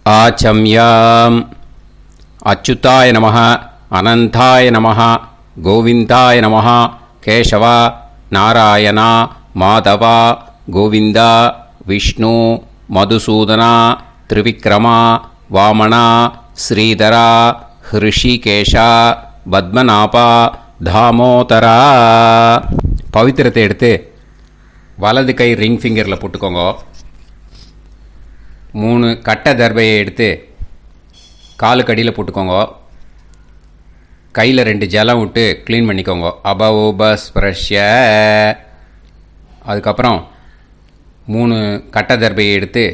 ஆச்சம்யாம். அச்சுதாய நமः, அனந்தாய நமः, கோவிந்தாய நமः, கேசவா, நாராயணா, மாதவா, கோவிந்தா, விஷ்ணு, மதுசூதனா, திரிவிக்ரமா, வாமனா, ஸ்ரீதரா, ஹிருஷிகேஷா, பத்மநாபா, தாமோதரா. பவித்திரத்தை எடுத்து வலது கை ரிங் ஃபிங்கரில் போட்டுக்கோங்க. 3 கட்டை தர்பையை எடுத்து காலுக்கடியில் போட்டுக்கோங்க. கையில் 2 ஜலம் விட்டு க்ளீன் பண்ணிக்கோங்க. அபவோபஸ்பிரஷ்ய. அதுக்கப்புறம் 3 கட்டை தர்பையை எடுத்து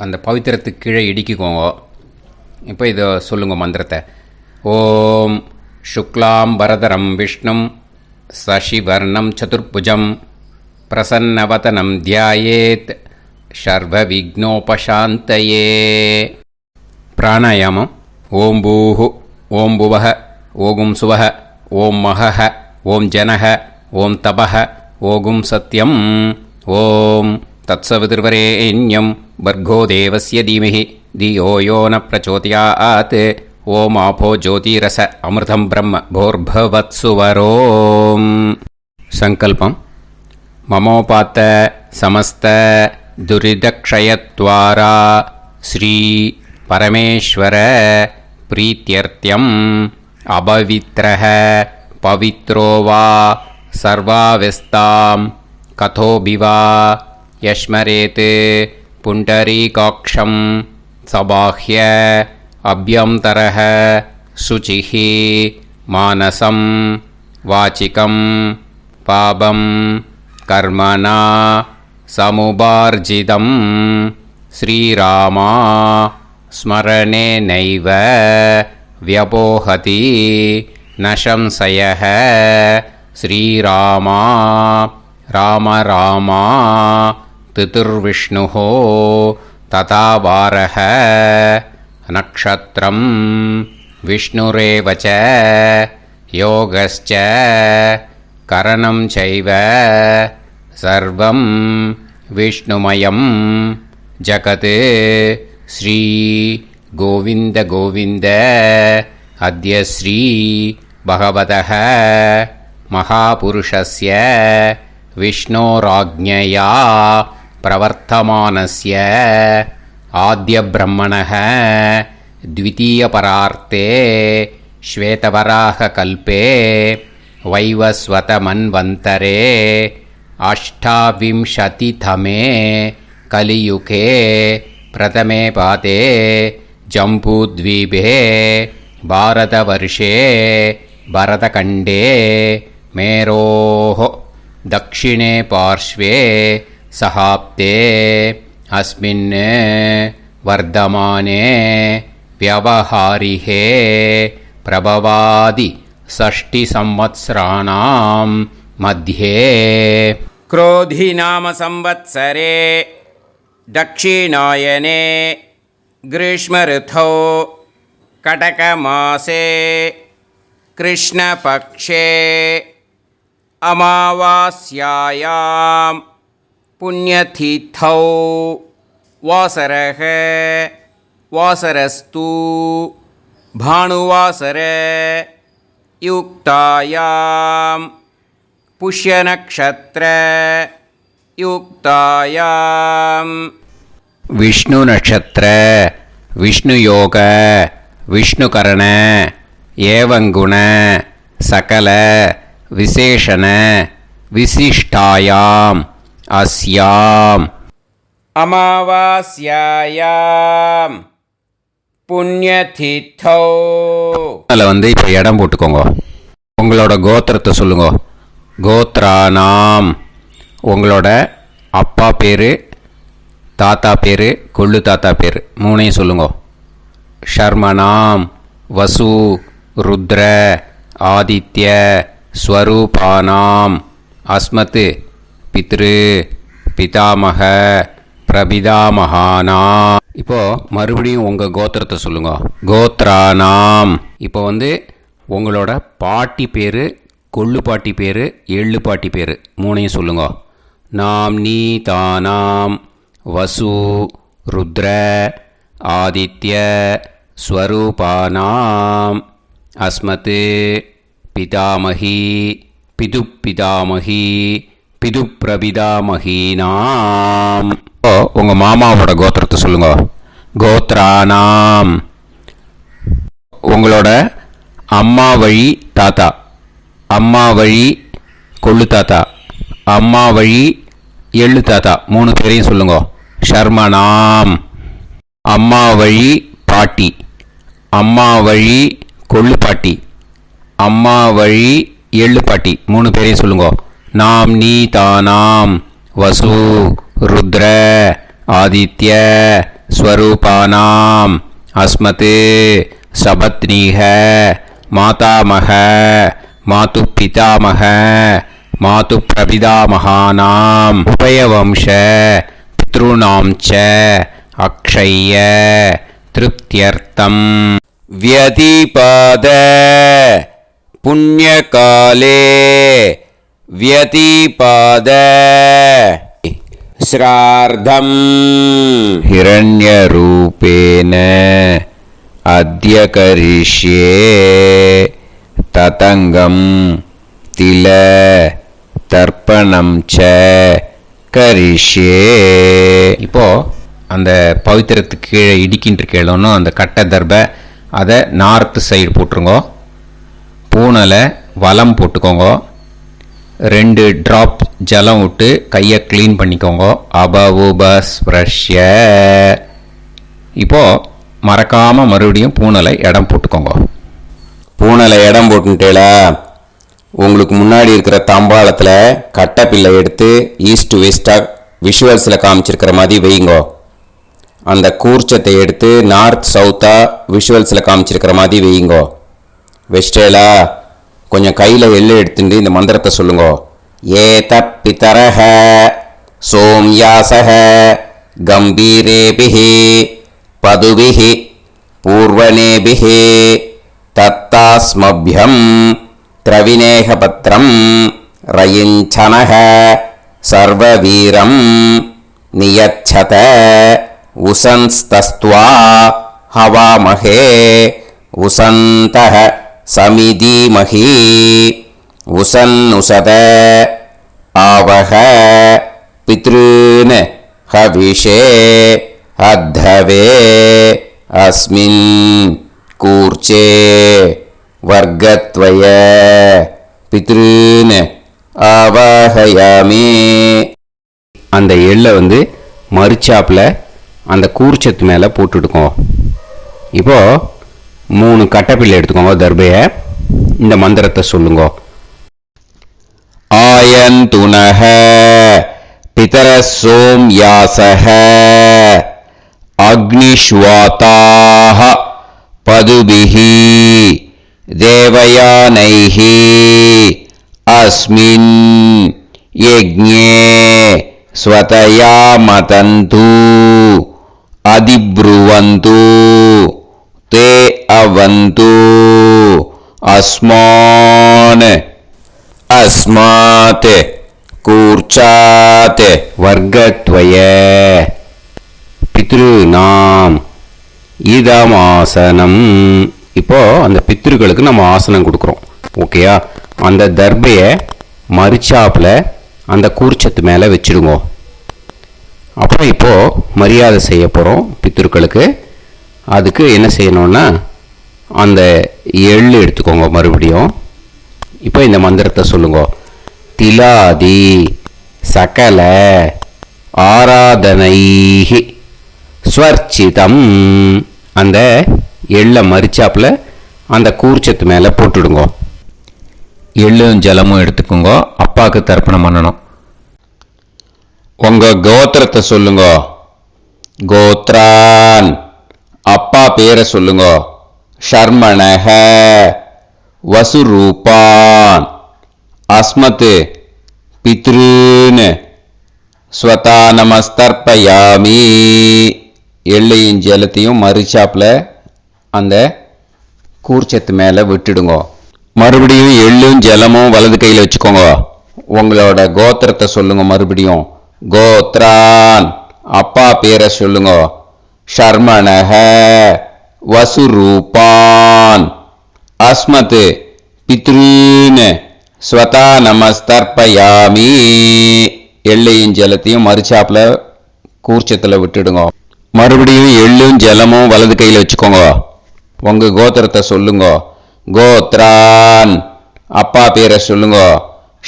அந்த பவித்திரத்துக்கு கீழே இடிக்கிக்கோங்க. இப்போ இதை சொல்லுங்க மந்திரத்தை. ஓம் சுக்லாம் வரதரம் விஷ்ணும் சசிவர்ணம் சதுர்புஜம் பிரசன்னவதனம் தியாயேத் சர்வ விக்னோபசாந்தயே. பிராணாயாமம். ஓம் பூஹு, ஓம் புவஹ, ஓகும் சுவஹ, ஓம் மஹஹ, ஓம் ஜனஹ, ஓம் தபஹ, ஓகும் சத்யம். ஓம் தத்சவிதுர்வரேண்யம் பர்கோ தேவஸ்ய தீமஹி தியோ யோ ந பிரச்சோதயாத். ஓம் ஆபோ ஜோதிரச அமிர்தம் பிரம்ம போர்பவத்சுவரோம். சங்கல்பம். மமோபாத்த சமஸ்த துரிதக்ஷயத்வாரா ஸ்ரீ பரமேஸ்வர பிரீத்யர்த்தியம் அபவித்ரஹ பவித்ரோ வா சர்வாவஸ்தாம் கதோபிவா யஸ்மரேத் புண்டரீகாக்ஷம் சபாஹ்ய அப்யந்தரஹ சுசிஹ மானசம் வாசிகம் பாபம் கர்மணா சமுபார்ஜிதம் ஸ்ரீராமா ஸ்மரணேனைவ வ்யபோஹதி ந சம்சயः. ஸ்ரீராமா ராம ராமா திதிர்விஷ்ணுः ததா வாரः. நக்ஷத்ரம் விஷ்ணுரேவ ச யோகஸ்ச கரணம் சைவ சர்வம் விஷ்ணுமயம் ஜகத். ஸ்ரீ கோவிந்த கோவிந்த அத்ய ஸ்ரீ பகவதः மகாபுருஷஸ்ய விஷ்ணோராஜ்ஞயா பிரவர்த்தமானஸ்ய ஆத்ய பிரம்மணः த்விதீயபரார்த்தே ஸ்வேதவராக கல்பே வைவஸ்வத மன்வந்தரே அஷ்டாவிம்சதிதமே கலியுகே பிரதமே பாதே ஜம்பூத்வீபே பாரதவர்ஷே பரதகண்டே மேரோः தக்ஷிணே பார்ஷ்வே சஹாப்தே அஸ்மின் வர்தமானே व्यवहारिहे प्रभवादि 6 संवत्सराणां मध्ये. क्रोधी नाम संवत्सरे दक्षिणायने ग्रीष्मऋतौ कटकमासे कृष्णपक्षे अमावास्यायां पुण्यतिथौ वासरः वासरस्तु भानुवासर युक्तायां पुष्यनक्षत्र युक्तायां विष्णु नक्षत्र विष्णु योग विष्णुकरण एवं गुण सकल विशेषण विशिष्टायां अस्यां अमावास्यायां புண்ணியதித்தோ. அதில் வந்து இப்போ இடம் போட்டுக்கோங்க. உங்களோட கோத்திரத்தை சொல்லுங்க. கோத்ரானாம். உங்களோட அப்பா பேர், தாத்தா பேர், கொள்ளு தாத்தா பேர் 3ஐயும் சொல்லுங்க. ஷர்மனாம் வசு ருத்ர ஆதித்ய ஸ்வரூபானாம் அஸ்மத் பித்ரு பிதாமக பிரபிதாமகானா. இப்போது மறுபடியும் உங்கள் கோத்திரத்தை சொல்லுங்க. கோத்ரானாம். இப்போ வந்து உங்களோட பாட்டி பேர், கொள்ளு பாட்டி பேர், எள்ளு பாட்டி பேர் 3ஐயும் சொல்லுங்க. நாம் நீ தானாம் வசு ருத்ர ஆதித்ய ஸ்வரூபானாம் அஸ்மத் பிதாமகி பிதுப்பிதாமகி பிதுப்பிரபிதாமகீனாம். உங்கள் மாமாவோட கோத்திரத்தை சொல்லுங்க. கோத்ரானாம். உங்களோட அம்மா வழி தாத்தா, அம்மா வழி கொள்ளு தாத்தா, அம்மா வழி எள்ளு தாத்தா, 3 பேரையும் சொல்லுங்க. ஷர்மனாம். அம்மா வழி பாட்டி, அம்மா வழி கொள்ளு பாட்டி, அம்மா வழி எள்ளு பாட்டி, 3 பேரையும் சொல்லுங்க. நாம் நீ தானாம். வசு ருத்ர ஆதித்ய ஸ்வரூபானாம் அஸ்மத் சபத்னீஹ மாதாமக மாது பிதாமக மாது பிரபிதாமகானாம் உபயவம்ச பித்ருணாம் ச அக்ஷய்ய திருப்தியர்த்தம் வியதிபாத புண்ணியகாலே व्यतिपाद श्रार्धं हिरण्यरूपेण अद्य करिष्ये ततंगं तिल तर्पणं च करिष्ये. இப்போ அந்த பவித்திரத்துக்கு கீழே இடிக்கின்ற கேளோன்னு அந்த கட்டை தர்பை அதை நார்த்து சைடு போட்டுருங்க. பூனலை வலம் போட்டுக்கோங்க. 2 ட்ராப் ஜலம் விட்டு கையை க்ளீன் பண்ணிக்கோங்க. அபவுபஸ்ப்ரஷ்ய. இப்போது மறக்காமல் மறுபடியும் பூனலை இடம் போட்டுக்கோங்க. பூனலை இடம் போட்டுட்டேலா, உங்களுக்கு முன்னாடி இருக்கிற தாம்பாளத்தில் கட்டைப்பில்லை எடுத்து ஈஸ்ட் டு வெஸ்டாக விஷுவல்ஸில் காமிச்சிருக்கிற மாதிரி வைங்கோ. அந்த கூர்ச்சத்தை எடுத்து நார்த் சவுத்தாக விஷுவல்ஸில் காமிச்சிருக்கிற மாதிரி வைங்கோ. வெஸ்டேலா கொஞ்சம் கையில் எள்ளு எடுத்துட்டு இந்த மந்திரத்தை சொல்லுங்க. ஏத பிதரஹ சோம்யாசஹ கம்பீரேபிஹி பதுபிஹி பூர்வனேபிஹி தத்தாஸ்மப்யம் திரவிநேகபத்ரம் ரயிஞ்சனஹ சர்வவீரம் நியச்சத உசன்ஸ்தஸ்த்வா ஹவாமஹே உசந்தஹ சமிதீமஹி உசன்னுசத ஆவஹ பித்ருன் ஹவிஷே அத்தவே அஸ்மின் கூர்ச்சே வர்க்கத்வய பித்ருன் ஆவாஹயாமி. அந்த எள்ளை மரிச்சாப்பில் அந்த கூர்ச்சத்து மேலே போட்டுடுக்கோம். இப்போது 3 கட்டைப்பிள்ளை எடுத்துக்கோங்க. தர்பையை இந்த மந்திரத்தை சொல்லுங்க. ஆயந்துனஹ பிதர சோம்யாசஹ அக்னிஷ்வாதாஹ பதுபிஹி தேவயானைஹி அஸ்மின் யஜ்ஞே ஸ்வதயா மதந்து அதிப்ருவந்து தே அவது அஸ்மான் அஸ்மாத் கூர்ச்சாத் வர்க்கத்வய பித்ருநாம் இதமாசனம். இப்போ அந்த பித்ருக்களுக்கு நம்ம ஆசனம் கொடுக்குறோம். ஓகேயா? அந்த தர்பையை மரிச்சாப்பில் அந்த கூர்ச்சத்து மேலே வச்சுடுங்க. அப்புறம் இப்போது மரியாதை செய்ய போகிறோம் பித்ருக்களுக்கு. அதுக்கு என்ன செய்யணும்னா அந்த எள்ளு எடுத்துக்கோங்க. மறுபடியும் இப்போ இந்த மந்திரத்தை சொல்லுங்க. திலாதி சகல ஆராதனைஹி ஸ்வர்ச்சிதம். அந்த எள்ளை மரிச்சாப்பில் அந்த கூர்ச்சத்து மேலே போட்டுடுங்க. எள்ளும் ஜலமும் எடுத்துக்கோங்க. அப்பாவுக்கு தர்ப்பணம் பண்ணணும். உங்கள் கோத்திரத்தை சொல்லுங்க. கோத்ரான். அப்பா பேரை சொல்லுங்க. ஷர்மணஹ வசுரூபான் அஸ்மத் பித்ருன் ஸ்வதா நமஸ்தர்ப்பயாமி. எள்ளையும் ஜலத்தையும் மரிச்சாப்பில் அந்த கூர்ச்சத்து மேலே விட்டுடுங்க. மறுபடியும் எள்ளும் ஜலமும் வலது கையில் வச்சுக்கோங்க. உங்களோட கோத்திரத்தை சொல்லுங்க. மறுபடியும் கோத்ரான். அப்பா பேரை சொல்லுங்க. ஷர்மணஹ வசுரூபான் அஸ்மத் பித்ருன் ஸ்வதா நமஸ்தர்ப்பயாமி. எள்ளையும் ஜலத்தையும் மறுச்சாப்புல கூர்ச்சத்தில் விட்டுடுங்க. மறுபடியும் எள்ளும் ஜலமும் வலது கையில் வச்சுக்கோங்க. உங்க கோத்திரத்தை சொல்லுங்க. கோத்ரான் அப்பா பேரை சொல்லுங்க.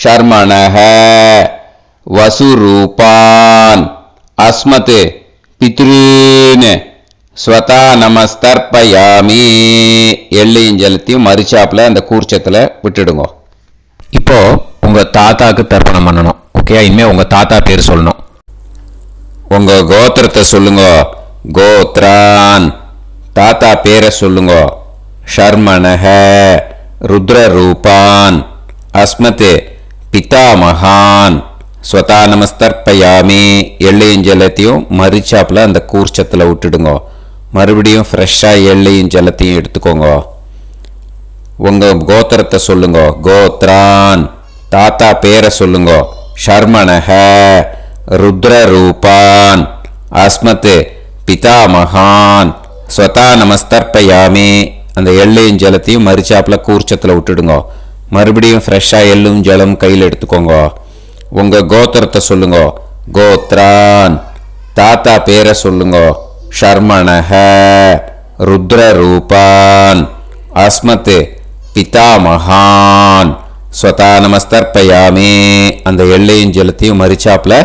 ஷர்மணஹ வசுரூபான் அஸ்மத் பித்ருன் ஸ்வதா நமஸ்தர்ப்பயாமி. எள்ளையும் ஜலத்தையும் மறுச்சாப்புல அந்த கூர்ச்சத்தில் விட்டுடுங்க. இப்போ உங்க தாத்தாக்கு தர்ப்பணம் பண்ணணும். ஓகே, இனிமே உங்க தாத்தா பேர் சொல்லணும். உங்க கோத்திரத்தை சொல்லுங்க. கோத்ரான் தாத்தா பேரை சொல்லுங்க. ஷர்மணஹ ருத்ரரூபான் அஸ்மத் பிதாமகான் ஸ்வதா நமஸ்தர்ப்பயாமி. எள்ளையும் ஜலத்தையும் மரிச்சாப்புல அந்த கூர்ச்சத்தில் விட்டுடுங்க. மறுபடியும் ஃப்ரெஷ்ஷாக எள்ளையும் ஜலத்தையும் எடுத்துக்கோங்க. உங்க கோத்திரத்தை சொல்லுங்க. கோத்ரான் தாத்தா பேரை சொல்லுங்க. ஷர்மணஹ ருத்ரரூபான் அஸ்மத் பிதாமகான் ஸ்வதா நமஸ்தர்ப்பயாமி. அந்த எள்ளையும் ஜலத்தையும் மரிச்சாப்புல கூர்ச்சத்தில் விட்டுடுங்க. மறுபடியும் ஃப்ரெஷ்ஷாக எள்ளும் ஜலம் கையில் எடுத்துக்கோங்க. உங்க கோத்திரத்தை சொல்லுங்க. கோத்ரான் தாத்தா பேரை சொல்லுங்க. ஷர்மணஹ ருத்ரரூபான் அஸ்மத் பிதாமகான் ஸ்வதா நமஸ்தர்ப்பயாமி. அந்த எள்ளையும் ஜலத்தையும் மரிச்சாப்புல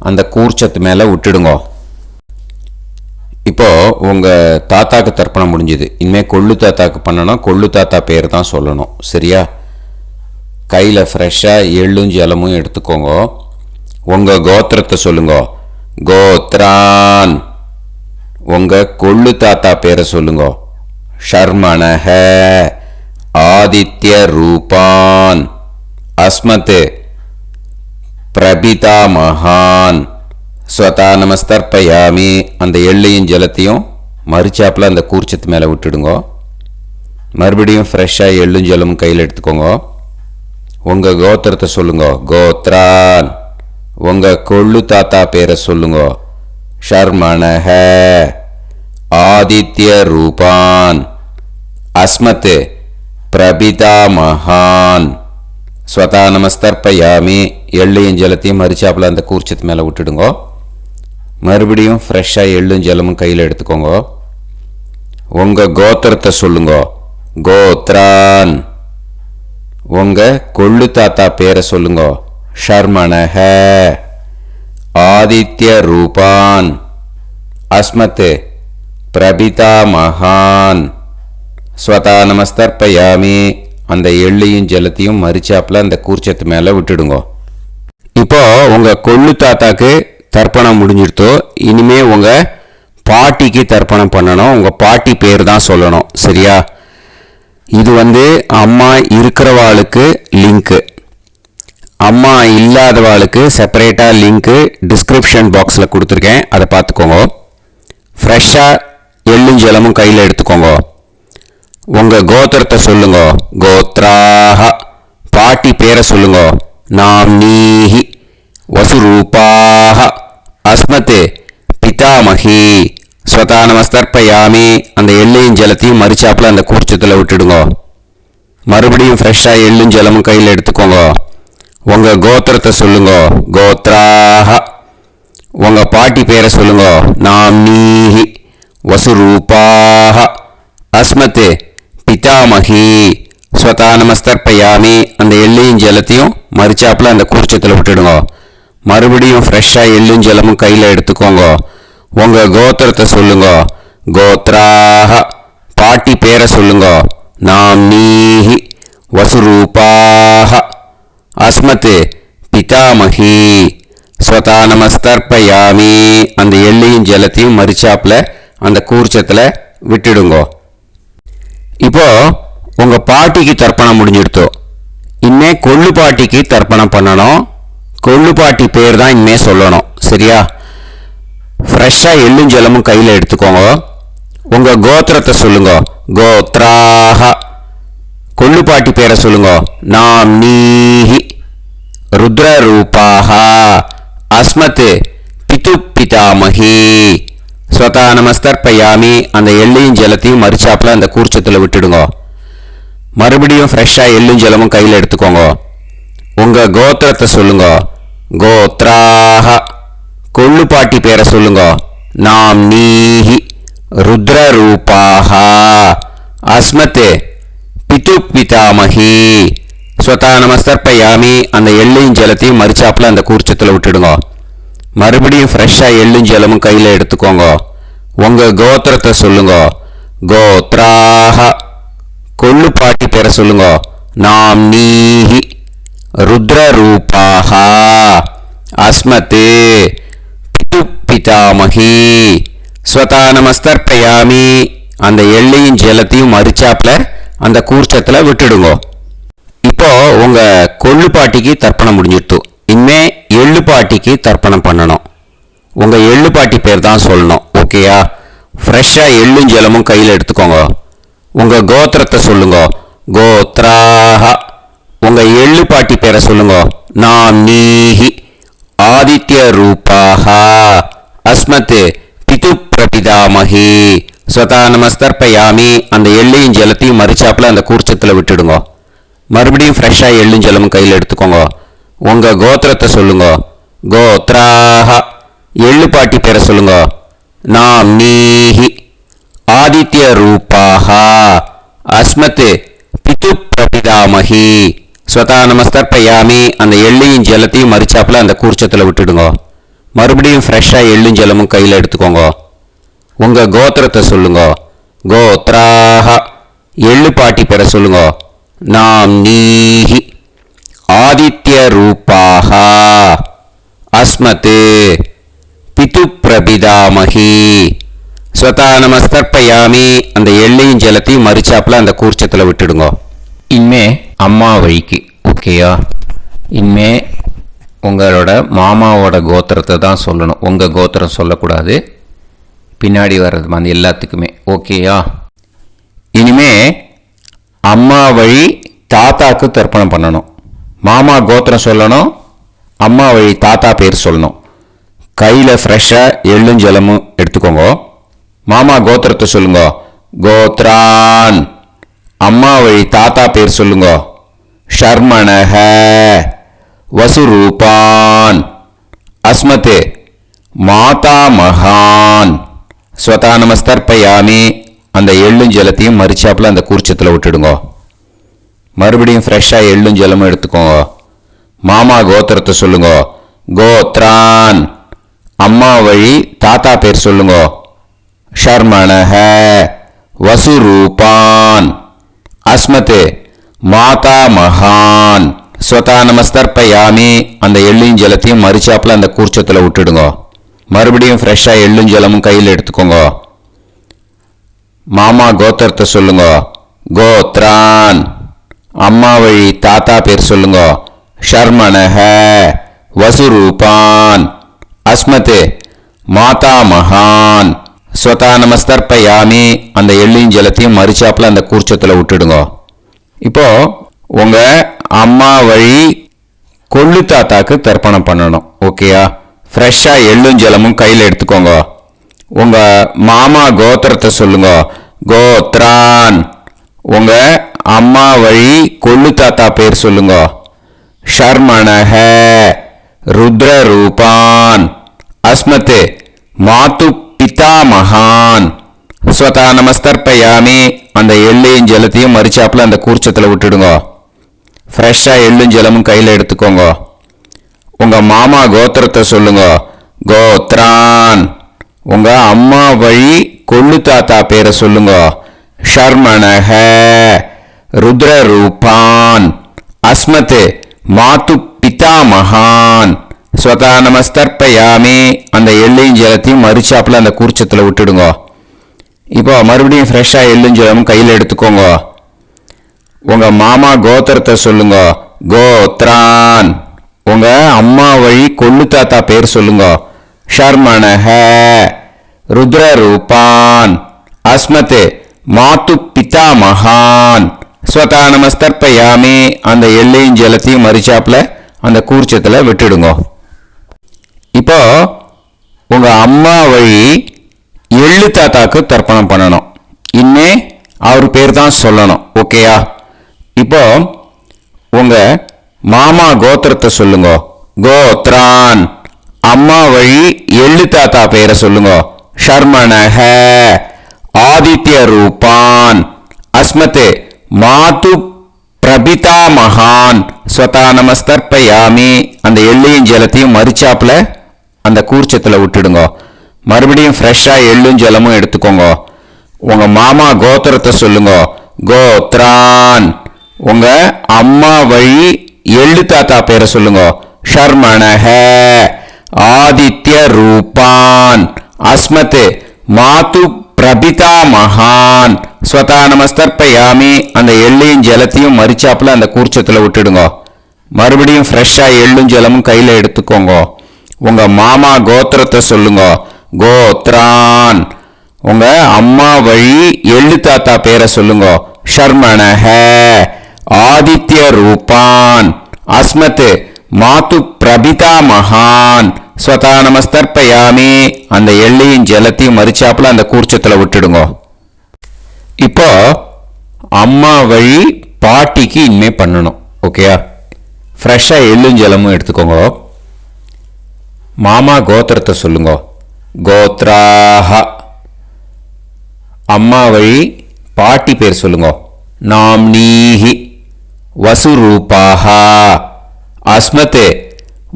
அந்த கூர்ச்சத்து மேலே விட்டுடுங்க. இப்போ உங்க தாத்தாக்கு தர்ப்பணம் முடிஞ்சுது. இனிமேல் கொள்ளு தாத்தாக்கு பண்ணணும். கொள்ளு தாத்தா பேர் தான் சொல்லணும். சரியா? கையில் ஃப்ரெஷ்ஷாக எள்ளும் ஜலமும் எடுத்துக்கோங்க. உங்க கோத்திரத்தை சொல்லுங்க. கோத்ரான் உங்க கொள்ளு தாத்தா பேரை சொல்லுங்க. ஷர்மணஹ ஆதித்ய ரூபான் அஸ்மத் பிரபிதாமகான் ஸ்வதா நமஸ்தர்ப்பயாமி. அந்த எள்ளையும் ஜலத்தையும் மரிச்சாப்பில் அந்த கூர்ச்சத்து மேலே விட்டுடுங்க. மறுபடியும் ஃப்ரெஷ்ஷாக எள்ளும் ஜலமும் கையில் எடுத்துக்கோங்க. உங்கள் கோத்திரத்தை சொல்லுங்க. கோத்ரான் உங்கள் கொள்ளு தாத்தா பேரை சொல்லுங்க. ஷர்மணஹ ஆதித்ய ரூபான் அஸ்மத் பிரபிதாமகான் ஸ்வதா நமஸ்தர்ப்பயாமி. எள்ளையும் ஜலத்தையும் மரிச்சாப்பில் அந்த கூர்ச்சத்து மேலே விட்டுடுங்க. மறுபடியும் ஃப்ரெஷ்ஷாக எள்ளும் ஜலமும் கையில் எடுத்துக்கோங்க. உங்கள் கோத்திரத்தை சொல்லுங்க. கோத்ரான் உங்கள் கொள்ளு தாத்தா பேரை சொல்லுங்க. ஷர்மணஹ ஆதித்ய ரூபான் அஸ்மத் பிரபிதாமகான் ஸ்வதா நமஸ்தர்ப்பயாமி. அந்த எள்ளையும் ஜலத்தையும் மரிச்சாப்பில் அந்த கூர்ச்சத்து மேலே விட்டுடுங்க. இப்போ உங்கள் கொள்ளு தாத்தாக்கு தர்ப்பணம் முடிஞ்சிடுத்தோ. இனிமே உங்கள் பாட்டிக்கு தர்ப்பணம் பண்ணணும். உங்கள் பாட்டி பேர் தான் சொல்லணும். சரியா? இது அம்மா இருக்கிறவாளுக்கு லிங்க்கு, அம்மா இல்லாதவாளுக்கு செப்பரேட்டாக லிங்க்கு டிஸ்கிரிப்ஷன் பாக்ஸில் கொடுத்துருக்கேன். அதை பார்த்துக்கோங்க. ஃப்ரெஷ்ஷாக எள்ளும் ஜலமும் கையில் எடுத்துக்கோங்க. உங்கள் கோத்திரத்தை சொல்லுங்க. கோத்ராஹ பாட்டி பேரை சொல்லுங்க. நாம்னீஹி வசுரூபாஹ அஸ்மத் பிதாமகி ஸ்வதா நமஸ்தர்ப்பயாமி. அந்த எள்ளையும் ஜலத்தையும் மரிச்சாப்பில் அந்த கூர்ச்சத்தில் விட்டுடுங்க. மறுபடியும் ஃப்ரெஷ்ஷாக எள்ளும் ஜலமும் கையில் எடுத்துக்கோங்க. உங்கள் கோத்திரத்தை சொல்லுங்க. கோத்ராஹ உங்கள் பாட்டி பேரை சொல்லுங்க. நாம்னீஹி வசுரூபாஹ அஸ்மத் பிதாமகி ஸ்வதா நமஸ்தர்ப்பயாமி. அந்த எள்ளையும் ஜலத்தையும் மரிச்சாப்பில் அந்த கூர்ச்சத்தில் விட்டுடுங்க. மறுபடியும் ஃப்ரெஷ்ஷாக எள்ளும் ஜலமும் கையில் எடுத்துக்கோங்க. உங்கள் கோத்திரத்தை சொல்லுங்க. கோத்ராஹ பாட்டி பேரை சொல்லுங்க. நாம்னீஹி வசுரூபாஹ அஸ்மத் பிதாமகி ஸ்வதா நமஸ்தர்ப்பயாமி. அந்த எள்ளையும் ஜலத்தையும் மரிச்சாப்பில் அந்த கூர்ச்சத்தில் விட்டுடுங்க. இப்போ உங்கள் பாட்டிக்கு தர்ப்பணம் முடிஞ்சிடுத்தோ. இனிமே கொள்ளு பாட்டிக்கு தர்ப்பணம் பண்ணணும். கொள்ளு பாட்டி பேர் தான் இனிமே சொல்லணும். சரியா? ஃப்ரெஷ்ஷாக எள்ளும் ஜலமும் கையில் எடுத்துக்கோங்க. உங்கள் கோத்திரத்தை சொல்லுங்க. கோத்ராஹ கொள்ளு பாட்டி பேரை சொல்லுங்க. நாம்னீஹி ருத்ரரூபாஹ அஸ்மத் பிதாமகி ஸ்வதா நமஸ்தர்ப்பயாமி. அந்த எள்ளையும் ஜலத்தையும் மறிச்சாப்புல அந்த கூர்ச்சத்தில் விட்டுடுங்க. மறுபடியும் ஃப்ரெஷ்ஷாக எள்ளும் ஜலமும் கையில் எடுத்துக்கோங்க. உங்கள் கோத்திரத்தை சொல்லுங்க. கோத்ராஹ. கொள்ளுப்பாட்டி பேரை சொல்லுங்க. நாம் நீஹி ருத்ரரூபாஹ. அஸ்மத் பிது பிதாமகி ஸ்வதா நமஸ்தர்ப்பயாமி. அந்த எள்ளையும் ஜலத்தையும் மறிச்சாப்புல அந்த கூர்ச்சத்தில் விட்டுடுங்க. மறுபடியும் ஃப்ரெஷ்ஷாக எள்ளும் ஜலமும் கையில் எடுத்துக்கோங்க. உங்கள் கோத்திரத்தை சொல்லுங்க. கோத்ராஹ. கொள்ளுப்பாட்டி பேரை சொல்லுங்க. நாம் நீஹி ருத்ரரூபாஹ. அஸ்மத் பிது பிதாமகி ஸ்வதா நமஸ்தர்ப்பயாமி. அந்த எள்ளையும் ஜலத்தையும் மறிச்சாப்புல அந்த கூர்ச்சத்தில் விட்டுடுங்க. இப்போ உங்கள் கொள்ளுப்பாட்டிக்கு தர்ப்பணம் முடிஞ்சிடுத்து. இனிமே எள்ளுப்பாட்டிக்கு தர்ப்பணம் பண்ணணும். உங்கள் எள்ளுப்பாட்டி பேர் தான் சொல்லணும். ஓகேயா? ஃப்ரெஷ்ஷாக எள்ளும் ஜலமும் கையில் எடுத்துக்கோங்க. உங்கள் கோத்திரத்தை சொல்லுங்க. கோத்ராஹ. உங்கள் எள்ளுப்பாட்டி பேரை சொல்லுங்க. நாம் நீஹி ஆதித்ய ரூபாஹ. அஸ்மத் பிது பிரபிதாமகி ஸ்வதா நமஸ்தர்ப்பயாமி. அந்த எள்ளையும் ஜலத்தையும் மறிச்சாப்புல அந்த கூர்ச்சத்தில் விட்டுடுங்க. மறுபடியும் ஃப்ரெஷ்ஷாக எள்ளும் ஜலமும் கையில் எடுத்துக்கோங்க. உங்கள் கோத்திரத்தை சொல்லுங்க. கோத்ராஹ. எள்ளுப்பாட்டி பேரை சொல்லுங்க. நாம் நீஹி ஆதித்ய ரூபாஹ. அஸ்மத் பிது பிரபிதாமகி ஸ்வதா நமஸ்தர்ப்பயாமி. அந்த எள்ளையும் ஜலத்தையும் மறிச்சாப்புல அந்த கூர்ச்சத்தில் விட்டுடுங்க. மறுபடியும் ஃப்ரெஷ்ஷாக எள்ளும் ஜலமும் கையில் எடுத்துக்கோங்க. உங்கள் கோத்திரத்தை சொல்லுங்க. கோத்ராஹ. எள்ளுப்பாட்டி பேரை சொல்லுங்க. நாம் நீஹி ஆதித்ய ரூபாஹ. அஸ்மத் பிது பிரபிதாமகி ஸ்வதா நமஸ்தர்ப்பயாமி. அந்த எள்ளையும் ஜலத்தையும் மறிச்சாப்புல அந்த கூர்ச்சத்தில் விட்டுடுங்க. இனிமே அம்மா வழிக்கு. ஓகேயா? இனிமே உங்களோட மாமாவோட கோத்திரத்தை தான் சொல்லணும். உங்கள் கோத்திரம் சொல்லக்கூடாது. பின்னாடி வர்றது அந்த எல்லாத்துக்குமே. ஓகேயா? இனிமே அம்மா வழி தாத்தாக்கு தர்ப்பணம் பண்ணணும். மாமா கோத்திரம் சொல்லணும். அம்மா வழி தாத்தா பேர் சொல்லணும். கையில் ஃப்ரெஷ்ஷாக எள்ளும் ஜலமும் எடுத்துக்கோங்க. மாமா கோத்திரத்தை சொல்லுங்க. கோத்ரான். அம்மா வழி தாத்தா பேர் சொல்லுங்க. ஷர்மணஹ. வசுரூபான். அஸ்மத் மாதா மகான் ஸ்வதா நமஸ்தர்ப்பயாமி. அந்த எள்ளும் ஜலத்தையும் மறிச்சாப்புல அந்த கூர்ச்சத்தில் விட்டுடுங்க. மறுபடியும் ஃப்ரெஷ்ஷாக எள்ளும் ஜலமும் எடுத்துக்கோங்க. மாமா கோத்திரத்தை சொல்லுங்க. கோத்ரான். அம்மா வழி தாத்தா பேர் சொல்லுங்க. ஷர்மணஹ. வசுரூபான். அஸ்மத் மாதா மகான் ஸ்வதா நமஸ்தர்ப்பயாமி. அந்த எள்ளும் ஜலத்தையும் மறிச்சாப்புல அந்த கூர்ச்சத்தில் விட்டுடுங்க. மறுபடியும் ஃப்ரெஷ்ஷாக எள்ளும் ஜலமும் கையில் எடுத்துக்கோங்க. மாமா கோத்திரத்தை சொல்லுங்க. கோத்ரான். அம்மா வழி தாத்தா பேர் சொல்லுங்க. ஷர்மணஹ. வசுரூபான். அஸ்மத் மாதா மகான் ஸ்வதா நமஸ்தர்ப்பயாமி. அந்த எள்ளையும் ஜலத்தையும் மறிச்சாப்புல அந்த கூர்ச்சத்தில் விட்டுடுங்க. இப்போ உங்கள் அம்மா வழி கொள்ளு தாத்தாக்கு தர்ப்பணம் பண்ணணும். ஓகேயா? ஃப்ரெஷ்ஷாக எள்ளும் ஜலமும் கையில் எடுத்துக்கோங்க. உங்கள் மாமா கோத்திரத்தை சொல்லுங்க. கோத்ரான். உங்கள் அம்மா வழி கொள்ளு தாத்தா பேர் சொல்லுங்க. ஷர்மணஹ. ருத்ரரூபான். அஸ்மத் மாது பிதாமகான் ஸ்வதா நமஸ்தர்ப்பயாமி. அந்த எள்ளையும் ஜலத்தையும் மறிச்சாப்புல அந்த கூர்ச்சத்தில் விட்டுடுங்க. ஃப்ரெஷ்ஷாக எள்ளும் ஜலமும் கையில் எடுத்துக்கோங்க. உங்கள் மாமா கோத்திரத்தை சொல்லுங்க. கோத்ரான். உங்கள் அம்மா வழி கொள்ளு தாத்தா பேரை சொல்லுங்க. ஷர்மணஹ. ருத்ரரூபான். அஸ்மத் மாது பிதாமகான் ஸ்வதா நமஸ்தர்ப்பயாமி. அந்த எள்ளையும் ஜலத்தையும் மறிச்சாப்புல அந்த கூர்ச்சத்தில் விட்டுடுங்க. இப்போ மறுபடியும் ஃப்ரெஷ்ஷாக எள்ளும் ஜலமும் கையில் எடுத்துக்கோங்க. உங்கள் மாமா கோத்திரத்தை சொல்லுங்க. கோத்ரான். உங்கள் அம்மா வழி கொள்ளு தாத்தா பேர் சொல்லுங்க. ஷர்மணஹ. ருத்ரரூபான். அஸ்மத் மாது பிதாமகான் ஸ்வதா நமஸ்தர்ப்பயாமி. அந்த எள்ளையும் ஜலத்தையும் மறிச்சாப்புல அந்த கூர்ச்சத்தில் விட்டுடுங்க. இப்போ உங்கள் அம்மா வழி எள்ளு தாத்தாக்கு தர்ப்பணம் பண்ணணும். இனிமே அவர் பேர் தான் சொல்லணும். ஓகேயா? இப்போ உங்கள் மாமா கோத்திரத்தை சொல்லுங்க. கோத்ரான். அம்மா வழி எள்ளு தாத்தா பேரை சொல்லுங்க. ஷர்மணஹ. ஆதித்ய ரூபான். அஸ்மதே மாது பிரபிதா மகான் ஸ்வதா நமஸ்தர்ப்பயாமி. அந்த எள்ளையும் ஜலத்தையும் மறிச்சாப்புல அந்த கூர்ச்சத்தில் விட்டுடுங்க. மறுபடியும் ஃப்ரெஷ்ஷாக எள்ளும் ஜலமும் எடுத்துக்கோங்க. உங்கள் மாமா கோத்திரத்தை சொல்லுங்க. கோத்ரான். உங்கள் அம்மா வழி எள்ளு தாத்தா பேரை சொல்லுங்க. ஷர்மணஹ. ஆதித்ய ரூபான். அஸ்மத் மாது பிரபிதா மகான் ஸ்வதா நமஸ்தர்ப்பயாமி. அந்த எள்ளையும் ஜலத்தையும் மறிச்சாப்புல அந்த கூர்ச்சத்தில் விட்டுடுங்க. மறுபடியும் ஃப்ரெஷ்ஷாக எள்ளும் ஜலமும் கையில் எடுத்துக்கோங்க. உங்கள் மாமா கோத்திரத்தை சொல்லுங்க. கோத்ரான். உங்கள் அம்மா வழி எள்ளு தாத்தா பேரை சொல்லுங்க. ஷர்மணஹ. ஆதித்ய ரூபான். அஸ்மத் மாது பிரபிதா மகான் ஸ்வதா நமஸ்தர்ப்பயாமி. அந்த எள்ளையும் ஜலத்தையும் மறிச்சாப்புல அந்த கூர்ச்சத்தில் விட்டுடுங்க. இப்போ அம்மா வழி பாட்டிக்கு இனிமே பண்ணணும். ஓகேயா? ஃப்ரெஷ்ஷாக எள்ளும் ஜலமும் எடுத்துக்கோங்க. மாமா கோத்திரத்தை சொல்லுங்க. கோத்ராஹ. அம்மா வழி பாட்டி பேர் சொல்லுங்க. நாம்னீஹி. வசுரூபாஹ. அஸ்மத்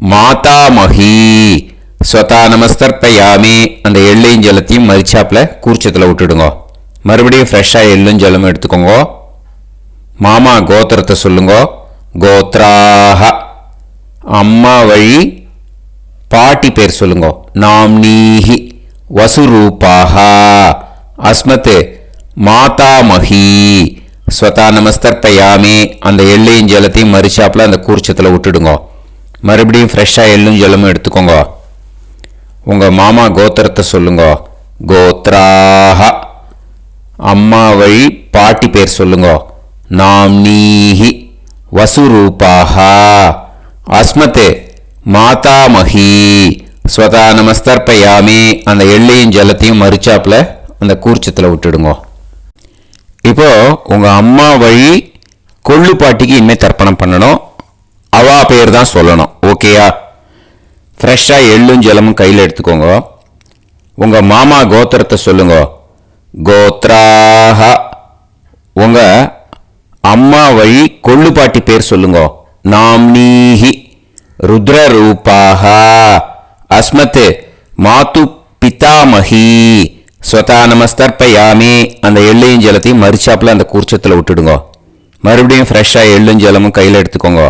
மாதாமஹி ஸ்வதா நமஸ்தர்ப்பயாமி. அந்த எள்ளையும் ஜலத்தையும் மறிச்சாப்புல கூர்ச்சத்தில் விட்டுடுங்க. மறுபடியும் ஃப்ரெஷ்ஷாக எள்ளும் ஜலமும் எடுத்துக்கோங்க. மாமா கோத்திரத்தை சொல்லுங்க. கோத்ராஹ. அம்மா வழி பாட்டி பேர் சொல்லுங்க. நாம்னீஹி. வசுரூபாஹ. அஸ்மத் மாதாமஹி ஸ்வதா நமஸ்தர்ப்பயாமி. அந்த எள்ளையும் ஜலத்தையும் மறிச்சாப்புல அந்த கூர்ச்சத்தில் விட்டுடுங்க. மறுபடியும் ஃப்ரெஷ்ஷாக எள்ளும் ஜலமும் எடுத்துக்கோங்க. உங்கள் மாமா கோத்திரத்தை சொல்லுங்க. கோத்ராஹ. அம்மா வழி பாட்டி பேர் சொல்லுங்க. நாம்னீஹி. வசுரூபாஹ. அஸ்மத் மாதாமஹி ஸ்வதா நமஸ்தர்ப்பயாமி. அந்த எள்ளையும் ஜலத்தையும் மறிச்சாப்புல அந்த கூர்ச்சத்தில் விட்டுடுங்க. இப்போ உங்கள் அம்மா வழி கொள்ளு பாட்டிக்கு இனிமேல் தர்ப்பணம் பண்ணணும். அவா பேர் தான் சொல்லணும். ஓகேயா? ஃப்ரெஷ்ஷாக எள்ளும் ஜலமும் கையில் எடுத்துக்கோங்க. உங்கள் மாமா கோத்திரத்தை சொல்லுங்க. கோத்ராஹ. உங்கள் அம்மா வழி கொள்ளு பாட்டி பேர் சொல்லுங்க. நாம்னீஹி. ருத்ரரூபாஹ. அஸ்மத் மாது பிதாமஹி ஸ்வதா நமஸ்தர்ப்பயாமி. அந்த எள்ளையும் ஜலத்தையும் மறிச்சாப்புல அந்த கூர்ச்சத்தில் விட்டுடுங்க. மறுபடியும் ஃப்ரெஷ்ஷாக எள்ளும் ஜலமும் கையில் எடுத்துக்கோங்க.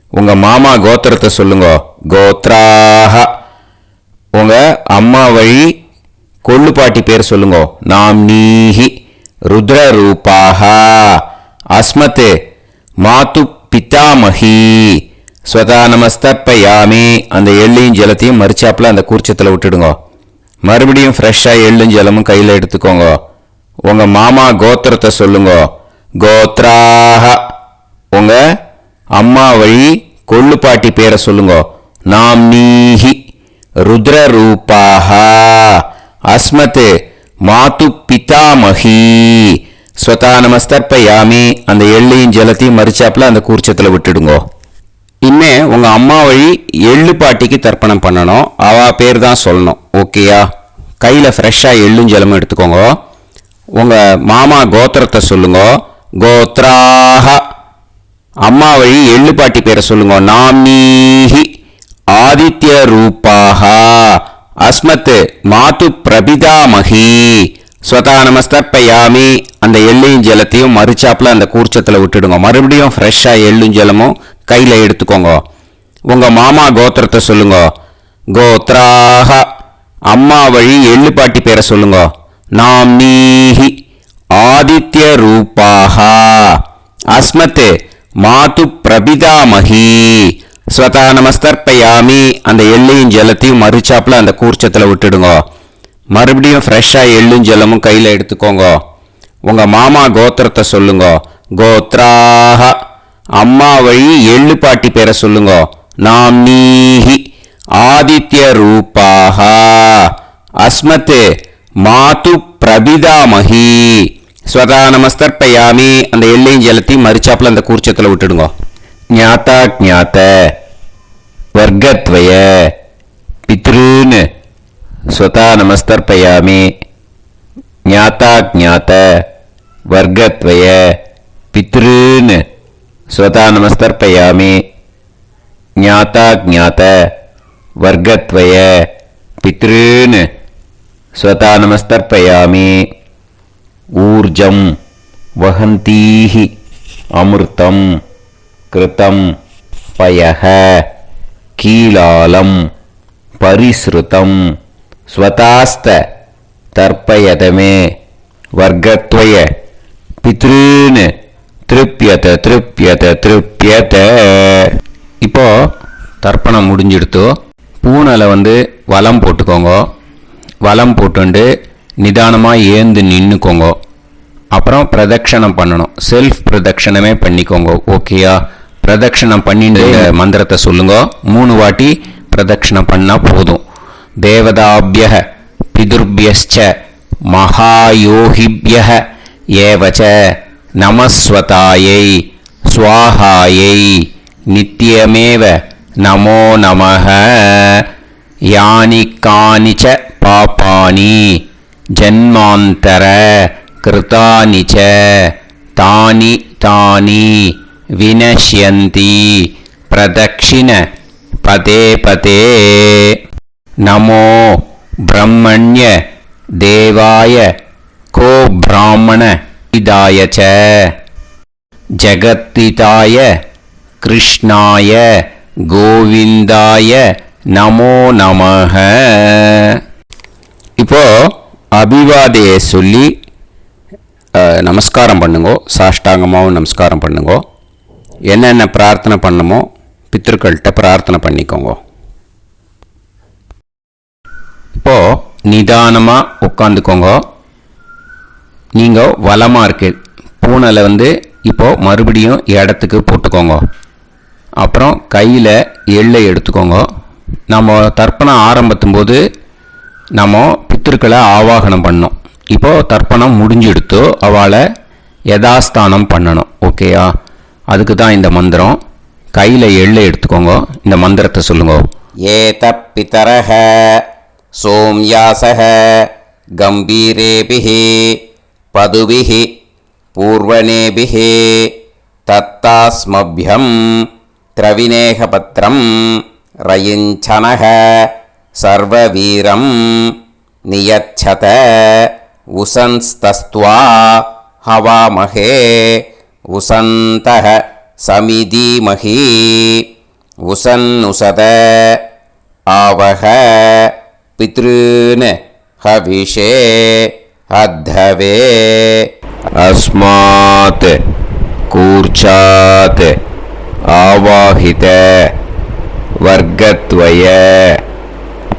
உங்கள் மாமா கோத்திரத்தை சொல்லுங்க. கோத்ராஹ. உங்கள் அம்மா வழி கொள்ளு பாட்டி பேர் சொல்லுங்க. நாம்னீஹி. ருத்ரரூபாஹ. அஸ்மத் மாது பிதாமஹி ஸ்வதா நமஸ்தர்ப்பயாமி. அந்த எள்ளையும் ஜலத்தையும் மறிச்சாப்புல அந்த கூர்ச்சத்தில் விட்டுடுங்க. மறுபடியும் ஃப்ரெஷ்ஷாக எள்ளும் ஜலமும் கையில் எடுத்துக்கோங்க. உங்கள் மாமா கோத்திரத்தை சொல்லுங்க. கோத்ராஹ. உங்கள் அம்மா வழி கொள்ளு பாட்டி பேரை சொல்லுங்க. நாம்னீஹி. ருத்ரரூபாஹ. அஸ்மத் மாது பிதாமஹி ஸ்வதா நமஸ்தர்ப்பயாமி. அந்த எள்ளையும் ஜலத்தையும் மறிச்சாப்புல அந்த கூர்ச்சத்தில் விட்டுடுங்க. இனிமே உங்கள் அம்மா வழி எள்ளு பாட்டிக்கு தர்ப்பணம் பண்ணணும். அவா பேர் தான் சொல்லணும். ஓகேயா? கையில் ஃப்ரெஷ்ஷாக எள்ளும் ஜலமும் எடுத்துக்கோங்க. உங்கள் மாமா கோத்திரத்தை சொல்லுங்க. கோத்ராஹ. அம்மா வழி எள்ளு பாட்டி பேரை சொல்லுங்க. நாம்னீஹி. ஆதித்ய ரூபாஹ. அஸ்மத் மாது பிரபிதாமஹி ஸ்வதா நமஸ்தர்ப்பயாமி. அந்த எள்ளையும் ஜலத்தையும் மறிச்சாப்புல அந்த கூர்ச்சத்தில் விட்டுடுங்க. மறுபடியும் ஃப்ரெஷ்ஷாக எள்ளும் ஜலமும் கையில் எடுத்துக்கோங்க. உங்கள் மாமா கோத்திரத்தை சொல்லுங்க. கோத்ராஹ. அம்மா வழி எள்ளு பாட்டி பேரை சொல்லுங்க. நாம்னீஹி. ஆதித்ய ரூபாஹ. அஸ்மத் மாது பிரபிதாமஹி ஸ்வதா நமஸ்தர்ப்பயாமி. அந்த எள்ளையும் ஜலத்தையும் மறிச்சாப்புல அந்த கூர்ச்சத்தில் விட்டுடுங்க. மறுபடியும் ஃப்ரெஷ்ஷாக எள்ளும் ஜலமும் கையில் எடுத்துக்கோங்க. உங்கள் மாமா கோத்திரத்தை சொல்லுங்க. கோத்ராஹ. அம்மா வழி எள்ளு பாட்டி பேரை சொல்லுங்க. நாம்னீஹி. ஆதித்யரூபாः அஸ்மத் மாது பிரபிதாமஹி ஸ்வதா நமஸ்தர்ப்பயாமி. அந்த எள்ளையும் ஜலத்தையும் மரிச்சாப்புல அந்த கூர்ச்சத்தில் விட்டுடுங்க. ஞாதா ஜாத வர்க்கத்வய பித்ருன் ஸ்வதா நமஸ்தர்ப்பயாமி. ஞாதா ஜாத வர்க்கத்வய பித்ருன் ஸ்வதா நமஸ்தர்ப்பயாமி. ஞாதா ஜாத வர்க்கத்வய பித்ருன் ஸ்வதா நமஸ்தர்ப்பயாமி. ஊர்ஜம் வஹந்தீஹி அமிர்தம் கிருதம் பயஹ கீலாலம் பரிஸ்ருதம் ஸ்வதாஸ்த தர்ப்பயதமே வர்க்கத்வய பித்ருன் திருப்யத திருப்யத திருப்யத. இப்போ தர்ப்பணம் முடிஞ்சிடுத்தோ. பூனலை வலம் போட்டுக்கோங்க. வலம் போட்டுண்டு நிதானமாக ஏந்து நின்றுக்கோங்க. அப்புறம் பிரதட்சணம் பண்ணணும். செல்ஃப் பிரதட்சணமே பண்ணிக்கோங்க. ஓகேயா? பிரதட்சணம் பண்ணிட்டு மந்திரத்தை சொல்லுங்க. 3 வாட்டி பிரதட்சணம் பண்ணால் போதும். தேவதாபிய பிதுர்பியச்ச மகாயோகிபிய ஏவச்ச நமஸ்வதாயை ஸ்வாஹாயை நித்யமேவ நமோ நமஹ. யானி கானிச்ச பாபானி ஜன்மாந்தர கிருதானி ச தானி தானி வினஷ்யந்தி பிரதக்ஷிண பதே பதே. நமோ பிரம்மண்ய தேவாய கோ பிராமண இதாய ச ஜகத்திதாய கிருஷ்ணாய கோவிந்தாய நமோ நமஹ. இப்போ அபிவாதையை சொல்லி நமஸ்காரம் பண்ணுங்கோ. சாஷ்டாங்கமாகவும் நமஸ்காரம் பண்ணுங்கோ. என்னென்ன பிரார்த்தனை பண்ணமோ பித்ருக்கள்கிட்ட பிரார்த்தனை பண்ணிக்கோங்க. இப்போ நிதானமாக உட்காந்துக்கோங்க. நீங்கள் வலமாக இருக்கு பூனலை இப்போ மறுபடியும் இடத்துக்கு போட்டுக்கோங்க. அப்புறம் கையில் எள்ளை எடுத்துக்கோங்க. நம்ம தர்ப்பணம் ஆரம்பித்தும் போது நம்ம பித்திருக்களை ஆவாகனம் பண்ணோம். இப்போது தர்ப்பணம் முடிஞ்செடுத்து அவளை யதாஸ்தானம் பண்ணணும். ஓகேயா? அதுக்கு தான் இந்த மந்திரம். கையில் எள்ளை எடுத்துக்கோங்க. இந்த மந்திரத்தை சொல்லுங்க. ஏத பிதரஹ சோம்யாசஹ கம்பீரேபிஹி பதுபிஹி பூர்வனேபிஹி தத்தாஸ்மப்யம் திரவிநேகபத்ரம் ரயிஞ்சனஹ சர்வவீரம் நியச்சத உசன்ஸ்தஸ்த்வா ஹவாமஹே உசந்தஹ சமிதீமஹி உசன்னுசத ஆவஹ பித்ருன் ஹவிஷே அத்தவே. அஸ்மாத் கூர்ச்சாத் ஆவாஹித வர்க்கத்வய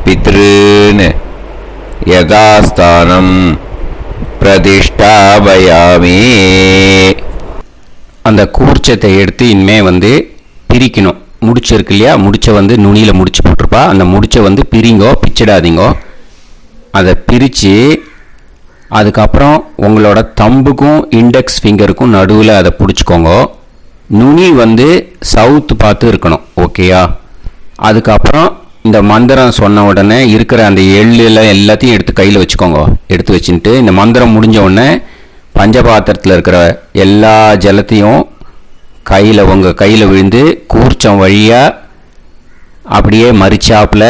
பித்ருன் யதாஸ்தானம் பிரதிஷ்டாபயாமி. அந்த கூர்ச்சத்தை எடுத்து இனிமே பிரிக்கணும். முடிச்சிருக்கு இல்லையா? முடிச்ச நுனியில் முடிச்சு போட்டிருப்பா. அந்த முடிச்ச பிரிங்கோ, பிச்சிடாதீங்கோ. அதை பிரித்து அதுக்கப்புறம் உங்களோட தம்புக்கும் இண்டெக்ஸ் ஃபிங்கருக்கும் நடுவில் அதை பிடிச்சிக்கோங்க. நுனி சவுத்து பார்த்து இருக்கணும். ஓகேயா? அதுக்கப்புறம் இந்த மந்திரம் சொன்ன உடனே இருக்கிற அந்த எள்ளில் எல்லாத்தையும் எடுத்து கையில் வச்சுக்கோங்க. எடுத்து வச்சுட்டு இந்த மந்திரம் முடிஞ்ச உடனே பஞ்சபாத்திரத்தில் இருக்கிற எல்லா ஜலத்தையும் உங்கள் கையில் விழுந்து கூர்ச்சம் வழியாக அப்படியே மரிச்சாப்பில்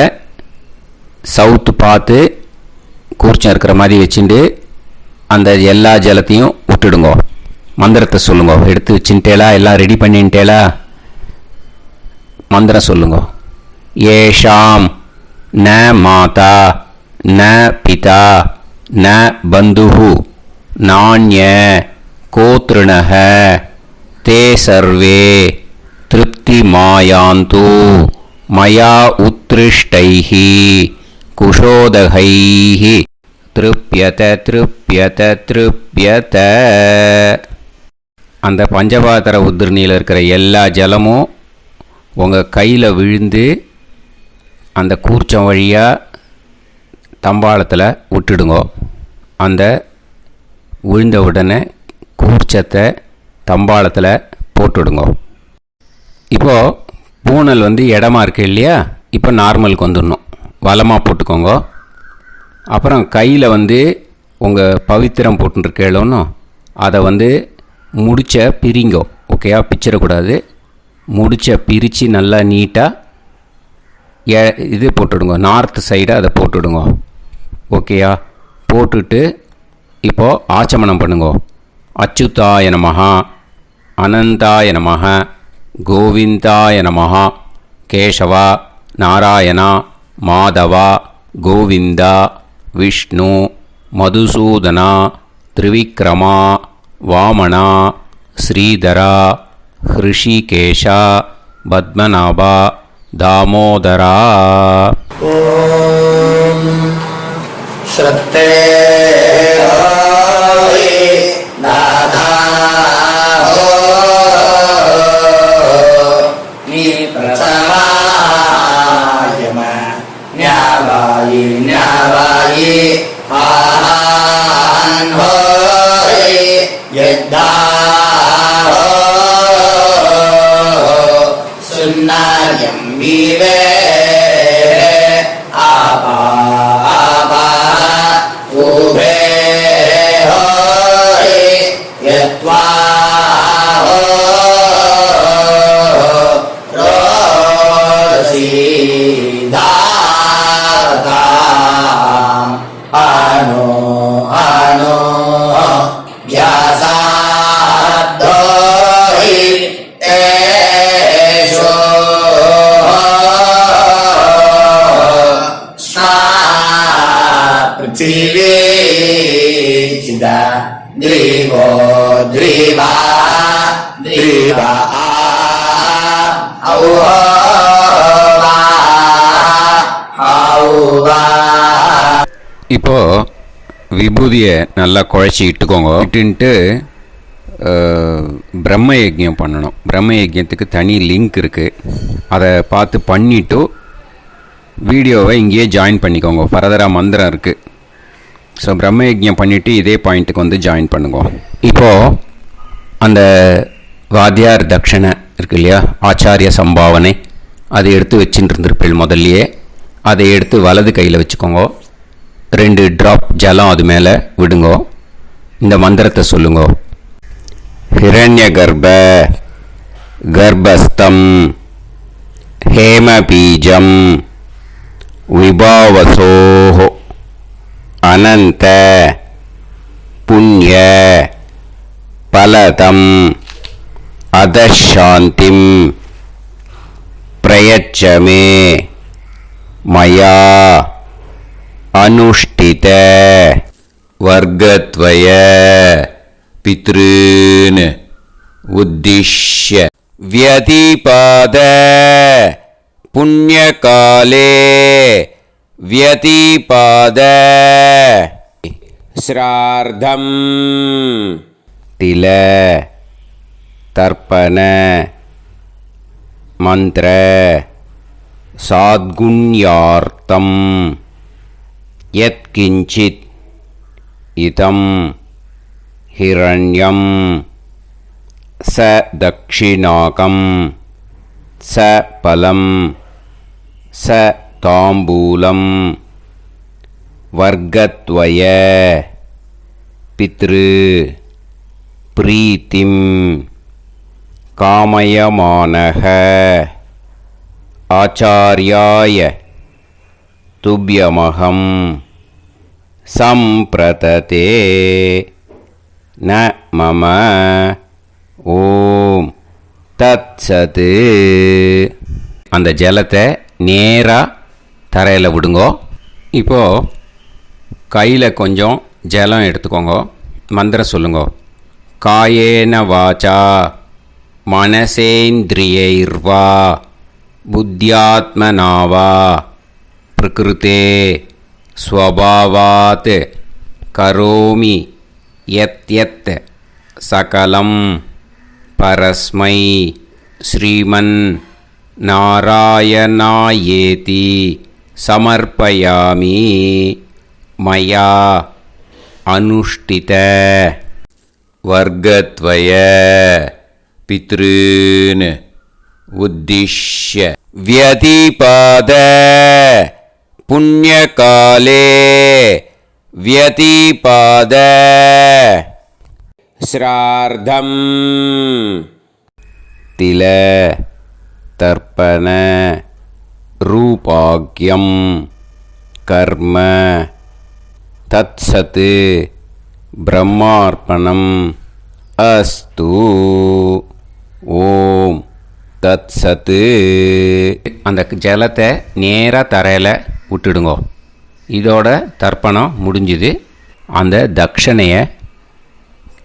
சவுத்து பார்த்து கூர்ச்சம் இருக்கிற மாதிரி வச்சுட்டு அந்த எல்லா ஜலத்தையும் விட்டுடுங்க. மந்திரத்தை சொல்லுங்க. எடுத்து வச்சுட்டேலா? எல்லாம் ரெடி பண்ணிட்டேலா? மந்திரம் சொல்லுங்க. ஏஷாம் ந மாதா ந பிதா ந பந்துஹு நாண்ய கோத்ருணஹ தே சர்வே திருப்தி மாயாந்து மயா உத்ருஷ்டைஹி குஷோதகைஹி திருப்யத திருப்யத திருப்யத. அந்த பஞ்சபாத்திர உதிர்ணியில் இருக்கிற எல்லா ஜலமும் உங்கள் கையில் விழுந்து அந்த கூர்ச்சம் வழியாக தம்பாளத்தில் விட்டுடுங்க. அந்த விழுந்த உடனே கூர்ச்சத்தை தம்பாளத்தில் போட்டுடுங்க. இப்போது பூனல் இடமா இருக்கு இல்லையா, இப்போ நார்மலுக்கு வந்துடணும். வலமாக போட்டுக்கோங்க. அப்புறம் கையில் உங்கள் பவித்திரம் போட்டுருக்கேளோன்னு அதை முடிச்ச பிரிங்கோ. ஓகேயா, பிச்சிடக்கூடாது. முடிச்ச பிரித்து நல்லா நீட்டாக இது போட்டுடுங்க. நார்த் சைடை அதை போட்டுடுங்க. ஓகேயா, போட்டுட்டு இப்போது ஆச்சமனம் பண்ணுங்க. அச்சுதாய நமஹ, அனந்தாய நமஹ, கோவிந்தாய நமஹ, கேசவா, நாராயணா, மாதவா, கோவிந்தா, விஷ்ணு, மதுசூதனா, திரிவிக்ரமா, வாமனா, ஸ்ரீதரா, ஹிருஷிகேஷா, பத்மநாபா, தாமோதரா. ஓம் ஸ்ரத்தே நாதா நீ பிரசமாயம ஞாவாயி ஞாவாயி ஆஹான் ஹோய் யத்தா சுன்னாயம் வீவே ஆபா ஆபா உபே ஹோய் யத்வா ரோசி தாதா ஆனோ ஆனோ வ்யாசாதோஹி தேஷோ ஸ்னா பிருத்திவி சிதா த்ரிவோ த்ரிவா த்ரிவா ஔவா ஔவா. இப்போது விபூதியை நல்லா குழச்சி இட்டுக்கோங்க. இட்டுன்ட்டு பிரம்ம யஜ்யம் பண்ணணும். பிரம்ம யஜ்யத்துக்கு தனி லிங்க் இருக்குது. அதை பார்த்து பண்ணிவிட்டு வீடியோவை இங்கேயே ஜாயின் பண்ணிக்கோங்க. ஃபர்தராக மந்திரம் இருக்குது. ஸோ பிரம்ம யஜ்யம் பண்ணிவிட்டு இதே பாயிண்ட்டுக்கு ஜாயின் பண்ணுங்க. இப்போது அந்த வாத்தியார் தட்சணை இருக்கு இல்லையா, ஆச்சாரிய சம்பாவனை, அதை எடுத்து வச்சுட்டு இருந்திருப்பேன் முதல்லையே. அதை எடுத்து வலது கையில் வச்சுக்கோங்க. 2 ட்ராப் ஜலம் அது மேலே விடுங்கோ. இந்த மந்திரத்தை சொல்லுங்க. ஹிரண்ய கர்ப்ப கர்ப்பஸ்தம் ஹேமபீஜம் விபாவசோஹோ அனந்த புண்ணிய பலதம் அதசாந்திம் பிரயச்சமே மயா அனுஷ்டித வர்க்கத்வய பித்ருன் உத்திஷ்ய வியதிபாத புண்ணியகாலே வியதிபாத ஸ்ரார்த்தம் தில தர்ப்பண மந்திர சாத்குண்யார்த்தம் யத்கிஞ்சித் இதம் ஹிரண்யம் ச தக்ஷிணாகம் ச பலம் ச தாம்பூலம் வர்க்கத்வய பித்ரு பிரீத்திம் காமயமானஹ ஆச்சார்யாய துப்யமகம் சம்பிரததே ந மம ஓம் தத்சத். அந்த ஜலத்தை நேராக தரையில் விடுங்கோ. இப்போது கையில் கொஞ்சம் ஜலம் எடுத்துக்கோங்க. மந்திரம் சொல்லுங்க. காயேன வாச்சா மனசேந்திரியைர்வா புத்தியாத்மனாவா பிரகிருதே ஸ்வபாவாத் கரோமி யத் யத் சகலம் பரஸ்மை ஸ்ரீமன் நாராயணாயேதி சமர்ப்பயாமி மயா அனுஷ்டித வர்க்கத்வய பித்ருன் உத்திஷ்ய வியதிபாத புண்ணியகாலே வியதிபாத ஸ்ரார்த்தம் தில தர்ப்பண ரூபாக்யம் கர்ம தத்சத் பிரம்மார்ப்பணம் அஸ்து. ஓம் தத்சத். அந்த ஜலத்தை நேராக தரையில் விட்டுடுங்கோ. இதோட தர்ப்பணம் முடிஞ்சுது. அந்த தட்சணையை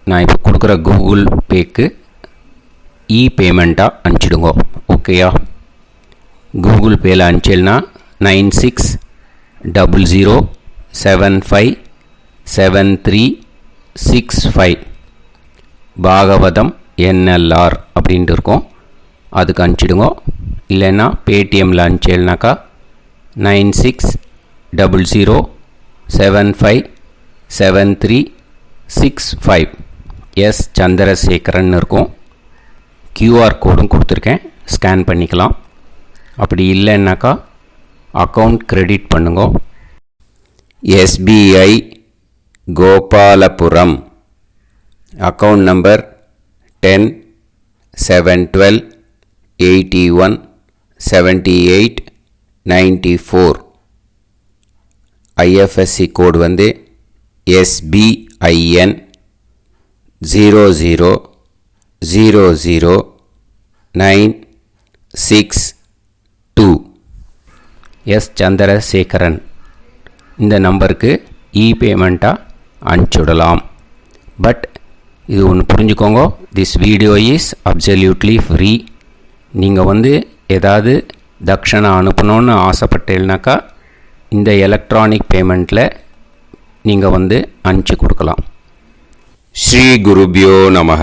நான் இப்போ கொடுக்குற கூகுள் பேக்கு பேமெண்ட்டாக அனுப்பிச்சிடுங்கோ. ஓகேயா? கூகுள் பேயில் அனுப்பிச்சில்னா 9600757365 பாகவதம் NLR அப்படின்ட்டு இருக்கோம். அதுக்கு அனுப்பிச்சிடுங்கோ. இல்லைன்னா பேடிஎம்மில் அனுப்பிச்சில்னாக்கா 9600757365 எஸ் சந்திரசேகரன் இருக்கும். QR கோடும் கொடுத்துருக்கேன், ஸ்கேன் பண்ணிக்கலாம். அப்படி இல்லைன்னாக்கா அக்கௌண்ட் கிரெடிட் பண்ணுங்க. SBI Gopalapuram account number 10-7-12-81-78-94. IFSC கோடு வந்து SBIN 0000962. எஸ் சந்திரசேகரன் இந்த நம்பருக்கு பேமெண்ட்டாக அனுப்பிச்சுடலாம். பட் இது ஒன்று புரிஞ்சுக்கோங்க, this video is absolutely free. நீங்கள் வந்து ஏதாவது தட்சணை அனுப்பணுன்னு ஆசைப்பட்டீங்கன்னாக்கா இந்த எலக்ட்ரானிக் பேமெண்ட்டில் நீங்கள் வந்து அனுப்பிச்சி கொடுக்கலாம். ஸ்ரீ குருபியோ நமஹ.